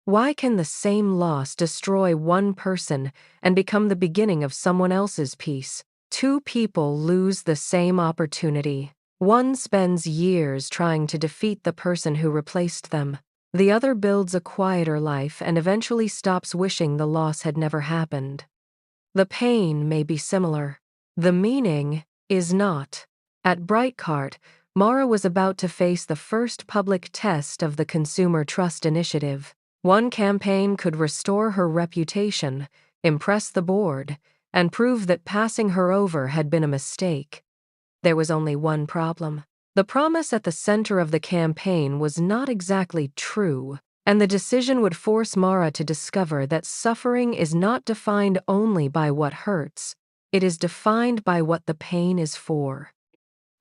Why can the same loss destroy one person and become the beginning of someone else's peace? Two people lose the same opportunity. One spends years trying to defeat the person who replaced them. The other builds a quieter life and eventually stops wishing the loss had never happened. The pain may be similar. The meaning is not. At Brightcart, Mara was about to face the first public test of the Consumer Trust Initiative. One campaign could restore her reputation, impress the board, and prove that passing her over had been a mistake. There was only one problem. The promise at the center of the campaign was not exactly true, and the decision would force Mara to discover that suffering is not defined only by what hurts. It is defined by what the pain is for.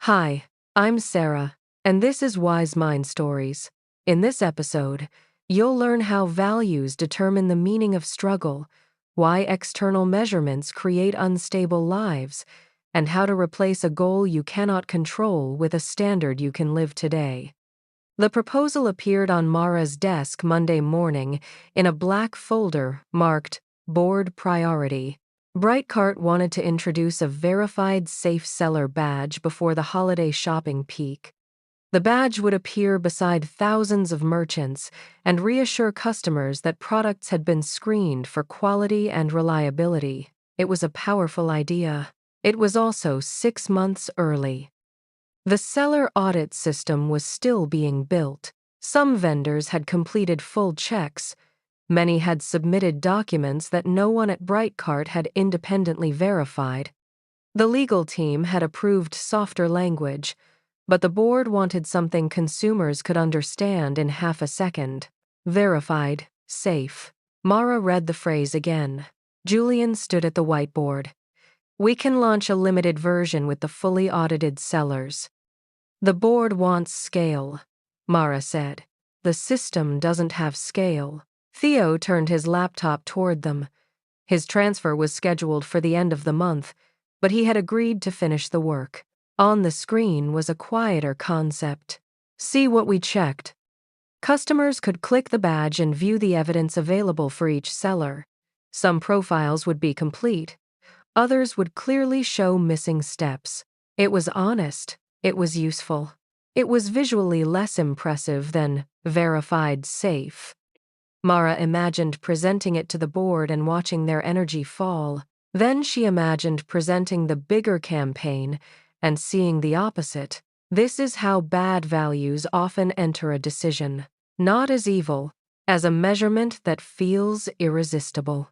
Hi, I'm Sarah, and this is Wise Mind Stories. In this episode, you'll learn how values determine the meaning of struggle, why external measurements create unstable lives, and how to replace a goal you cannot control with a standard you can live today. The proposal appeared on Mara's desk Monday morning in a black folder marked Board Priority. Brightcart wanted to introduce a verified safe seller badge before the holiday shopping peak. The badge would appear beside thousands of merchants and reassure customers that products had been screened for quality and reliability. It was a powerful idea. It was also 6 months early. The seller audit system was still being built. Some vendors had completed full checks. Many had submitted documents that no one at Brightcart had independently verified. The legal team had approved softer language, but the board wanted something consumers could understand in half a second. Verified, safe. Mara read the phrase again. Julian stood at the whiteboard. We can launch a limited version with the fully audited sellers. The board wants scale, Mara said. The system doesn't have scale. Theo turned his laptop toward them. His transfer was scheduled for the end of the month, but he had agreed to finish the work. On the screen was a quieter concept. See what we checked. Customers could click the badge and view the evidence available for each seller. Some profiles would be complete. Others would clearly show missing steps. It was honest. It was useful. It was visually less impressive than verified safe. Mara imagined presenting it to the board and watching their energy fall. Then she imagined presenting the bigger campaign and seeing the opposite. This is how bad values often enter a decision. Not as evil, as a measurement that feels irresistible.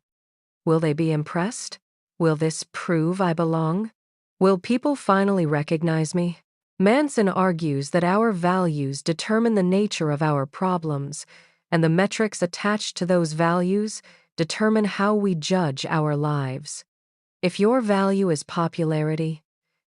Will they be impressed? Will this prove I belong? Will people finally recognize me? Manson argues that our values determine the nature of our problems, and the metrics attached to those values determine how we judge our lives. If your value is popularity,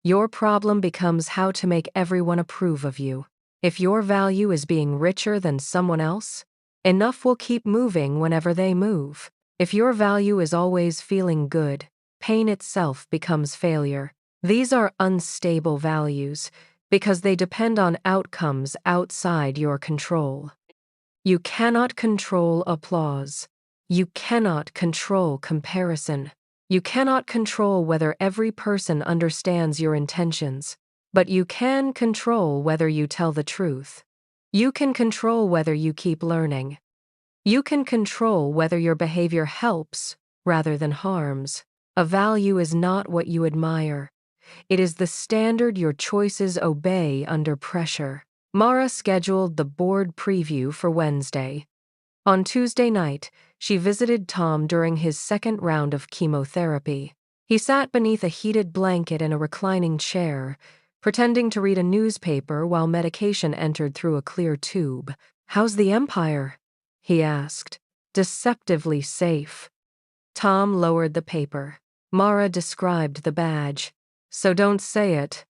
your problem becomes how to make everyone approve of you. If your value is being richer than someone else, enough will keep moving whenever they move. If your value is always feeling good, pain itself becomes failure. These are unstable values because they depend on outcomes outside your control. You cannot control applause. You cannot control comparison. You cannot control whether every person understands your intentions, but you can control whether you tell the truth. You can control whether you keep learning. You can control whether your behavior helps rather than harms. A value is not what you admire. It is the standard your choices obey under pressure. Mara scheduled the board preview for Wednesday. On Tuesday night, she visited Tom during his second round of chemotherapy. He sat beneath a heated blanket in a reclining chair, pretending to read a newspaper while medication entered through a clear tube. "How's the Empire?" he asked. "Deceptively safe." Tom lowered the paper. Mara described the badge. "So don't say it,"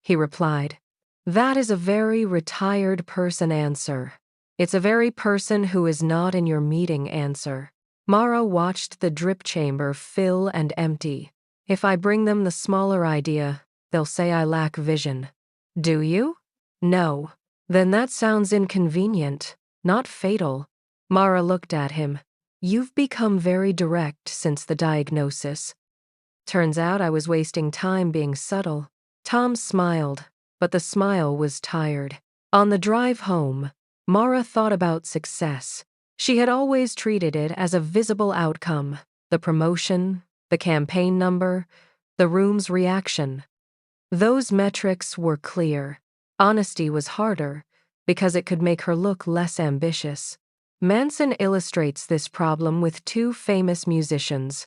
he replied. "That is a very retired person answer. It's a very person who is not in your meeting answer." Mara watched the drip chamber fill and empty. "If I bring them the smaller idea, they'll say I lack vision." "Do you?" "No." "Then that sounds inconvenient, not fatal." Mara looked at him. You've become very direct since the diagnosis. Turns out I was wasting time being subtle. Tom smiled, but the smile was tired. On the drive home, Mara thought about success. She had always treated it as a visible outcome: the promotion, the campaign number, the room's reaction. Those metrics were clear. Honesty was harder because it could make her look less ambitious. Manson illustrates this problem with two famous musicians.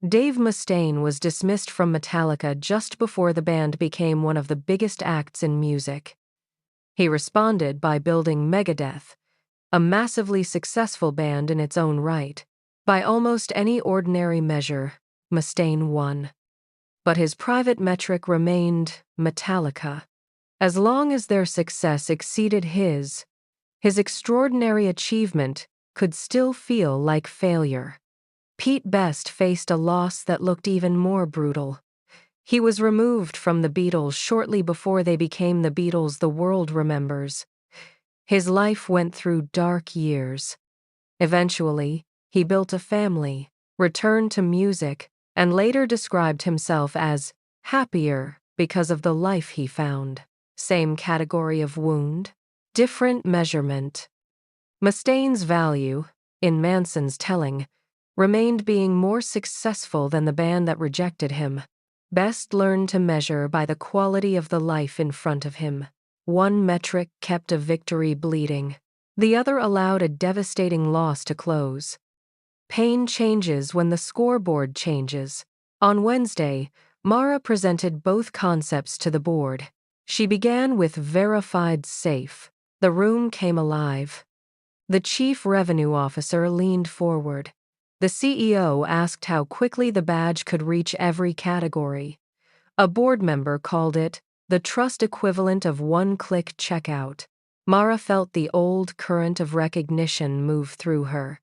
Dave Mustaine was dismissed from Metallica just before the band became one of the biggest acts in music. He responded by building Megadeth, a massively successful band in its own right. By almost any ordinary measure, Mustaine won. But his private metric remained Metallica. As long as their success exceeded his extraordinary achievement could still feel like failure. Pete Best faced a loss that looked even more brutal. He was removed from the Beatles shortly before they became the Beatles the world remembers. His life went through dark years. Eventually, he built a family, returned to music, and later described himself as happier because of the life he found. Same category of wound, different measurement. Mustaine's value, in Manson's telling, remained being more successful than the band that rejected him. Best learned to measure by the quality of the life in front of him. One metric kept a victory bleeding. The other allowed a devastating loss to close. Pain changes when the scoreboard changes. On Wednesday, Mara presented both concepts to the board. She began with verified safe. The room came alive. The chief revenue officer leaned forward. The CEO asked how quickly the badge could reach every category. A board member called it the trust equivalent of one-click checkout. Mara felt the old current of recognition move through her.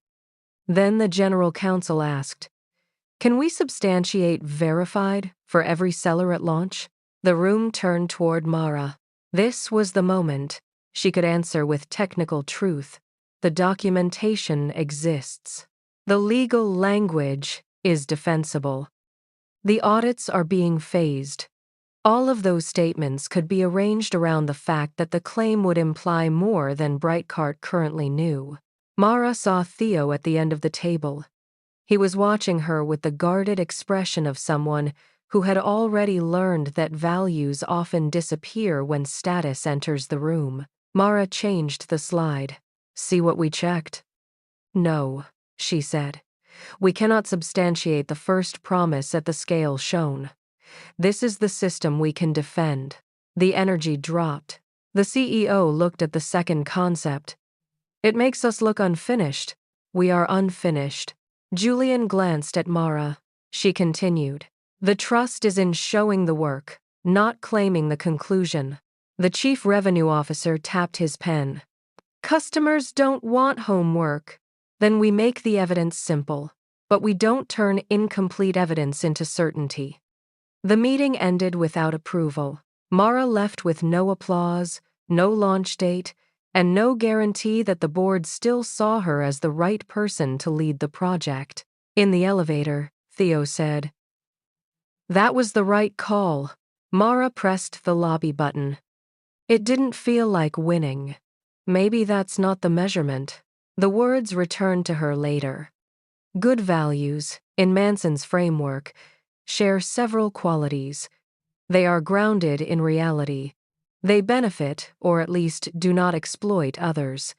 Then the general counsel asked, "Can we substantiate verified for every seller at launch?" The room turned toward Mara. This was the moment she could answer with technical truth. The documentation exists. The legal language is defensible. The audits are being phased. All of those statements could be arranged around the fact that the claim would imply more than Brightcart currently knew. Mara saw Theo at the end of the table. He was watching her with the guarded expression of someone who had already learned that values often disappear when status enters the room. Mara changed the slide. "See what we checked?" "No," she said. "We cannot substantiate the first promise at the scale shown. This is the system we can defend." The energy dropped. The CEO looked at the second concept. "It makes us look unfinished. We are unfinished." Julian glanced at Mara. She continued, "The trust is in showing the work, not claiming the conclusion." The chief revenue officer tapped his pen. "Customers don't want homework. Then we make the evidence simple, but we don't turn incomplete evidence into certainty." The meeting ended without approval. Mara left with no applause, no launch date, and no guarantee that the board still saw her as the right person to lead the project. In the elevator, Theo said, "That was the right call." Mara pressed the lobby button. It didn't feel like winning. Maybe that's not the measurement. The words returned to her later. Good values, in Manson's framework, share several qualities. They are grounded in reality. They benefit, or at least do not exploit others.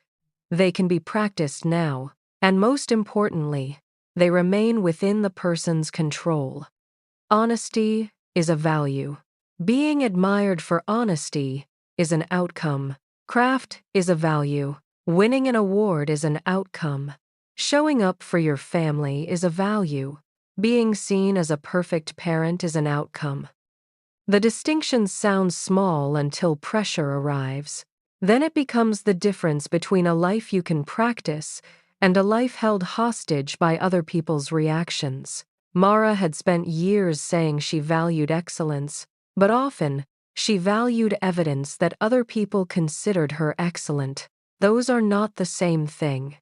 They can be practiced now, and most importantly, they remain within the person's control. Honesty is a value. Being admired for honesty is an outcome. Craft is a value. Winning an award is an outcome. Showing up for your family is a value. Being seen as a perfect parent is an outcome. The distinction sounds small until pressure arrives. Then it becomes the difference between a life you can practice and a life held hostage by other people's reactions. Mara had spent years saying she valued excellence, but often, she valued evidence that other people considered her excellent. Those are not the same thing.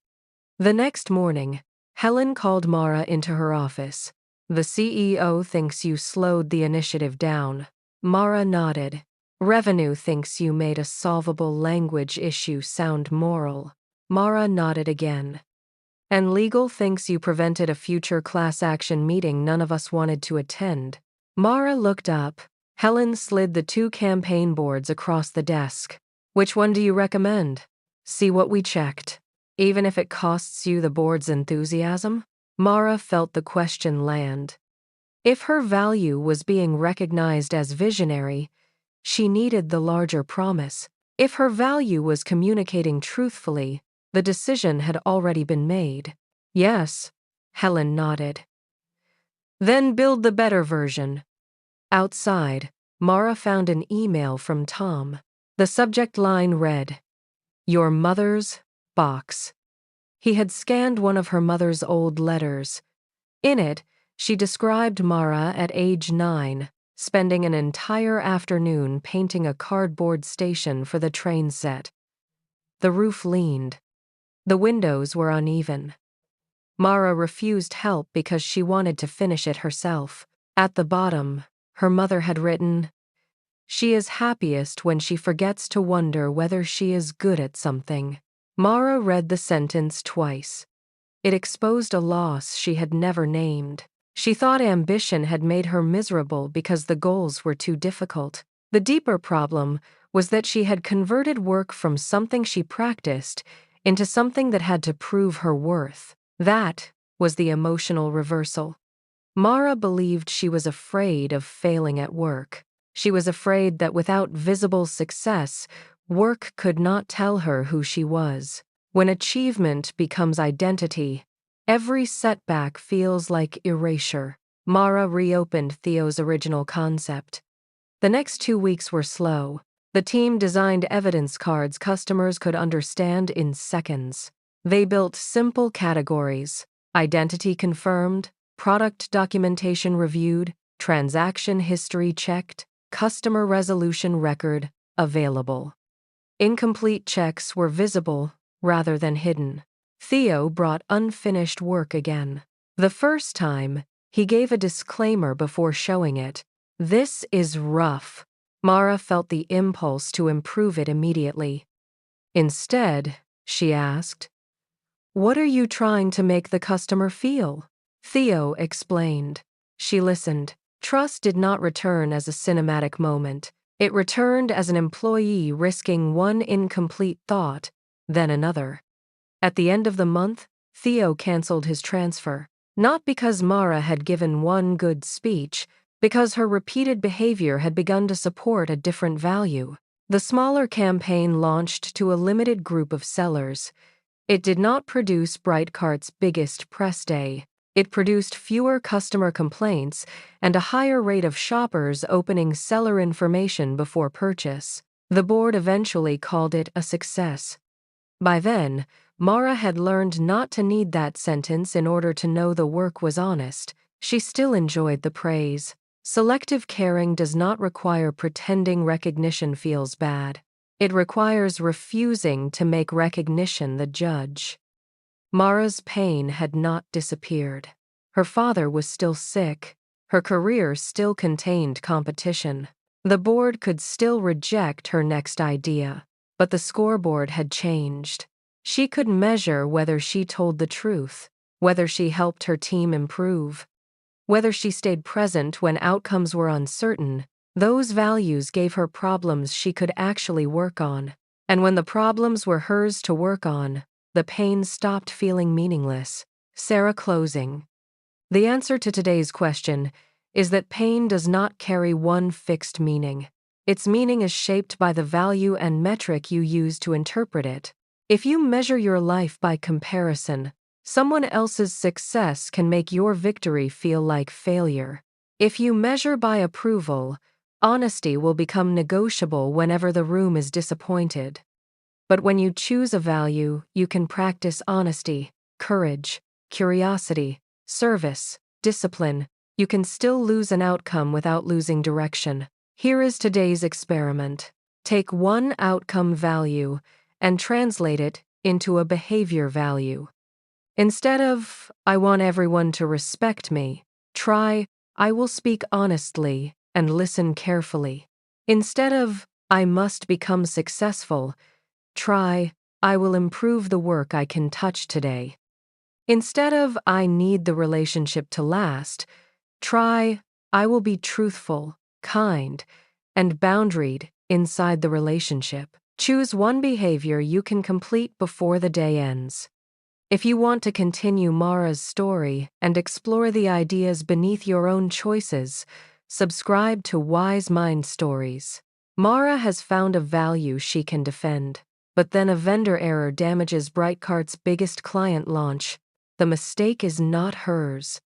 The next morning, Helen called Mara into her office. The CEO thinks you slowed the initiative down. Mara nodded. Revenue thinks you made a solvable language issue sound moral. Mara nodded again. And legal thinks you prevented a future class action meeting none of us wanted to attend. Mara looked up. Helen slid the 2 campaign boards across the desk. Which one do you recommend? See what we checked. Even if it costs you the board's enthusiasm? Mara felt the question land. If her value was being recognized as visionary, she needed the larger promise. If her value was communicating truthfully, the decision had already been made. Yes, Helen nodded. Then build the better version. Outside, Mara found an email from Tom. The subject line read, "Your mother's box." He had scanned one of her mother's old letters. In it, she described Mara at age 9, spending an entire afternoon painting a cardboard station for the train set. The roof leaned. The windows were uneven. Mara refused help because she wanted to finish it herself. At the bottom, her mother had written, "She is happiest when she forgets to wonder whether she is good at something." Mara read the sentence twice. It exposed a loss she had never named. She thought ambition had made her miserable because the goals were too difficult. The deeper problem was that she had converted work from something she practiced into something that had to prove her worth. That was the emotional reversal. Mara believed she was afraid of failing at work. She was afraid that without visible success, work could not tell her who she was. When achievement becomes identity, every setback feels like erasure. Mara reopened Theo's original concept. The next 2 weeks were slow. The team designed evidence cards customers could understand in seconds. They built simple categories: identity confirmed, product documentation reviewed, transaction history checked, customer resolution record available. Incomplete checks were visible rather than hidden. Theo brought unfinished work again. The first time, he gave a disclaimer before showing it. "This is rough." Mara felt the impulse to improve it immediately. Instead, she asked, "What are you trying to make the customer feel?" Theo explained. She listened. Trust did not return as a cinematic moment. It returned as an employee risking one incomplete thought, then another. At the end of the month, Theo canceled his transfer. Not because Mara had given one good speech, because her repeated behavior had begun to support a different value. The smaller campaign launched to a limited group of sellers. It did not produce Brightcart's biggest press day. It produced fewer customer complaints and a higher rate of shoppers opening seller information before purchase. The board eventually called it a success. By then, Mara had learned not to need that sentence in order to know the work was honest. She still enjoyed the praise. Selective caring does not require pretending recognition feels bad. It requires refusing to make recognition the judge. Mara's pain had not disappeared. Her father was still sick. Her career still contained competition. The board could still reject her next idea, but the scoreboard had changed. She could measure whether she told the truth, whether she helped her team improve, whether she stayed present when outcomes were uncertain. Those values gave her problems she could actually work on. And when the problems were hers to work on, the pain stopped feeling meaningless. Sarah closing. The answer to today's question is that pain does not carry one fixed meaning. Its meaning is shaped by the value and metric you use to interpret it. If you measure your life by comparison, someone else's success can make your victory feel like failure. If you measure by approval, honesty will become negotiable whenever the room is disappointed. But when you choose a value, you can practice honesty, courage, curiosity, service, discipline. You can still lose an outcome without losing direction. Here is today's experiment. Take one outcome value and translate it into a behavior value. Instead of, I want everyone to respect me, try, I will speak honestly and listen carefully. Instead of, I must become successful, try, I will improve the work I can touch today. Instead of, I need the relationship to last, try, I will be truthful, kind, and boundaried inside the relationship. Choose one behavior you can complete before the day ends. If you want to continue Mara's story and explore the ideas beneath your own choices, subscribe to Wise Mind Stories. Mara has found a value she can defend, but then a vendor error damages Brightcart's biggest client launch. The mistake is not hers.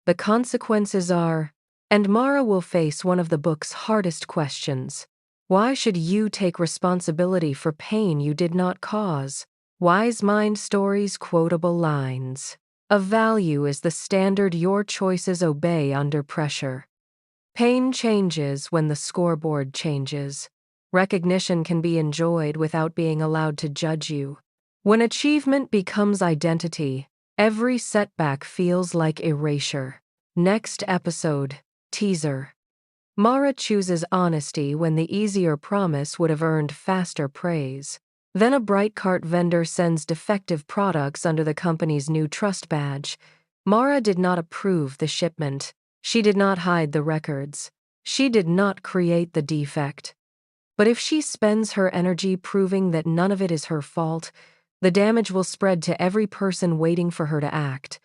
The consequences are, and Mara will face one of the book's hardest questions. Why should you take responsibility for pain you did not cause? Wise Mind Stories quotable lines. A value is the standard your choices obey under pressure. Pain changes when the scoreboard changes. Recognition can be enjoyed without being allowed to judge you. When achievement becomes identity, every setback feels like erasure. Next episode, teaser. Mara chooses honesty when the easier promise would have earned faster praise. Then a Brightcart vendor sends defective products under the company's new trust badge. Mara did not approve the shipment. She did not hide the records. She did not create the defect. But if she spends her energy proving that none of it is her fault, the damage will spread to every person waiting for her to act.